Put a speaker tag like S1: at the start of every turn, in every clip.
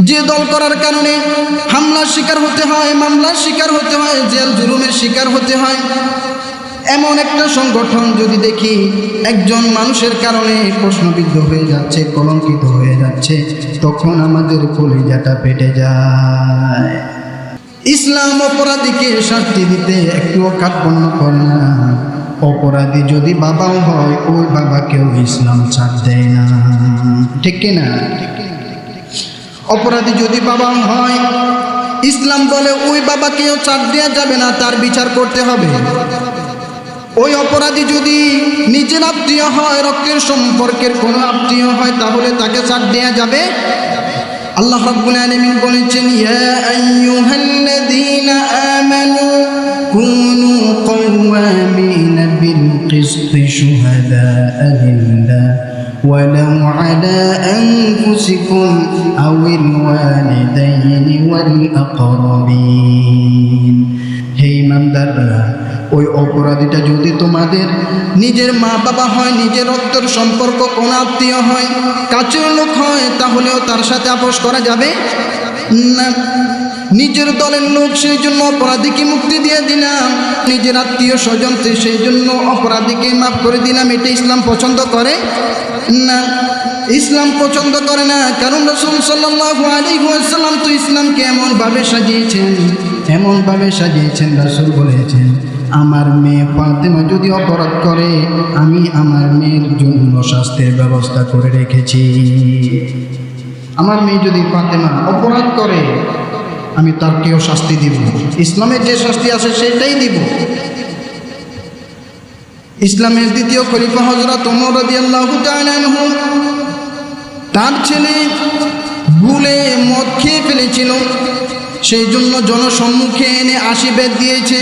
S1: যে দল করার কারণে হামলার শিকার হতে হয়, মামলার শিকার হতে হয়, জেল জুলুমের শিকার হতে হয়, এমন একটা সংগঠন যদি দেখি একজন মানুষের কারণে প্রশ্নবিদ্ধ হয়ে যাচ্ছে, কলঙ্কিত হয়ে যাচ্ছে, তখন আমাদের কলিজাটা পেটে যায়। ইসলাম অপরাধীকে শাস্তি দিতে একটুও কার্পণ্য করে না। অপরাধী যদি বাবাও হয়, ওই বাবাকেও ইসলাম ছাড় দেয় না, ঠিক কিনা? অপরাধী যদি বাবাও হয়, ইসলাম বলে ওই বাবাকেও ছাড় দেওয়া যাবে না, তার বিচার করতে হবে। ওই অপরাধী যদি নিজের আত্মীয় হয়, রক্তের সম্পর্কের কোনো আত্মীয় হয়, তাহলে তাকে ছাড় দেওয়া যাবে। আল্লাহ রাব্বুল আলামিন বলেছেন, ইয়া আইয়ুহাল্লাযীনা আমানু কুনু কওয়ামিনা বিল কিসতি শুহাদা'a লিল্লাহ ওয়ালাউ আলা আনফুসিকুম আওিল ওয়ালিদাইনি ওয়াল আকরাবিন। হে ঈমানদাররা, ওই অপরাধীটা যদি তোমাদের নিজের মা বাবা হয়, নিজের রক্তের সম্পর্ক কোন আত্মীয় হয়, কাছের লোক হয়, তাহলেও তার সাথে আপোষ করা যাবে না। নিজের দলের লোক, সেই জন্য অপরাধীকে মুক্তি দিয়ে দিলাম। নিজের আত্মীয় স্বজন, সেই জন্য অপরাধীকে মাফ করে দিলাম। এটা ইসলাম পছন্দ করে না, ইসলাম পছন্দ করে না। কারণ রাসূল সাল্লাল্লাহু আলাইহি ওয়াসাল্লাম তো ইসলামকে এমনভাবে সাজিয়েছেন, রাসূল বলেছেন, আমার মেয়ে ফাতেমা যদি অপরাধ করে, আমি আমার মেয়ের জন্য শাস্তির ব্যবস্থা করে রেখেছি। আমার মেয়ে যদি ফাতেমা অপরাধ করে, আমি তারকেও শাস্তি দিব। ইসলামের যে শাস্তি আছে সেটাই দিব। ইসলামের দ্বিতীয় খলিফা হযরত ওমর রাদিয়াল্লাহু তাআলা আনহু, তার ছেলে ভুলে মদ খেয়ে ফেলেছিল, সেই জন্য জনসম্মুখে এনে 80 বেত দিয়েছে।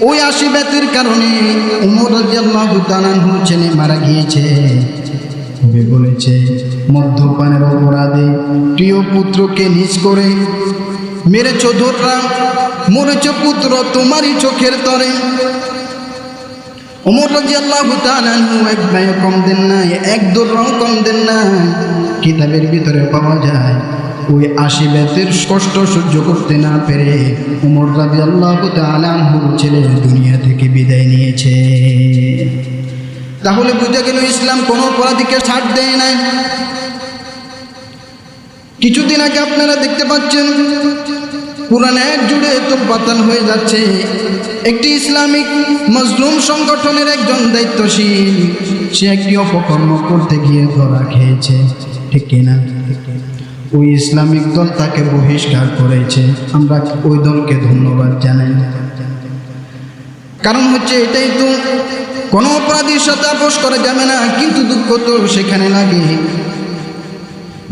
S1: ওই 80 বেতের কারণে ওমর রাদিয়াল্লাহু তাআলা আনহুর ছেলে মারা গিয়েছে। কবি বলেছে, মদ্যপানের অপরাধে প্রিয় পুত্রকে নিজ করে মেরেছ ধররা, মরেছ পুত্র তোমারই চোখের তরে। ওমর রাদিয়াল্লাহু তাআলা আনহু এক ভাইও কম দেন না, এক দররাও কম দেন না। কিতাবের ভিতরে পাওয়া যায়, ওই 80 বেতের কষ্ট সহ্য করতে না পেরে ওমর রাদিয়াল্লাহু তাআলা আনহুর ছেলে দুনিয়া থেকে বিদায় নিয়েছে। তাহলে বুঝা গেল ইসলাম কোন অপরাধীকে ছাড় দেয় না। কিছুদিন আগে আপনারা দেখতে পাচ্ছেন, পুরান এক জুড়ে তোলপাতাল হয়ে যাচ্ছে। একটি ইসলামিক মজলুম সংগঠনের একজন দায়িত্বশীল, সে একটি অপকর্ম করতে গিয়ে ধরা খেয়েছে, ঠিক কিনা? ওই ইসলামিক দল তাকে বহিষ্কার করেছে। আমরা ওই দলকে ধন্যবাদ জানাই। কারণ হচ্ছে এটাই তো, কোনো অপরাধীর সাথে আপোষ করা যাবে না। কিন্তু দুঃখ তো সেখানে লাগে,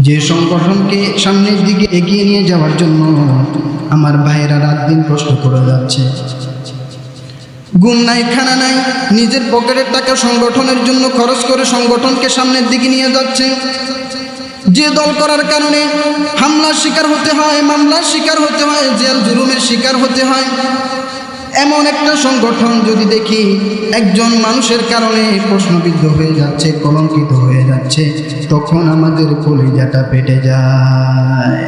S1: যে সংগঠনকে সামনের দিকে এগিয়ে নিয়ে যাওয়ার জন্য আমার ভাইয়েরা রাত দিন কষ্ট করে যাচ্ছে। ঘুম নাই, খানা নাই, নিজের পকেটের টাকা সংগঠনের জন্য খরচ করে সংগঠনকে সামনের দিকে নিয়ে যাচ্ছে। যে দল করার কারণে হামলার শিকার হতে হয়, মামলার শিকার হতে হয়, জেল জুলুমের শিকার হতে হয়, এমন একটা সংগঠন যদি দেখি একজন মানুষের কারণে প্রশ্নবিদ্ধ হয়ে যাচ্ছে, কলঙ্কিত হয়ে যাচ্ছে, তখন আমাদের কলিজাটা পেটে যায়।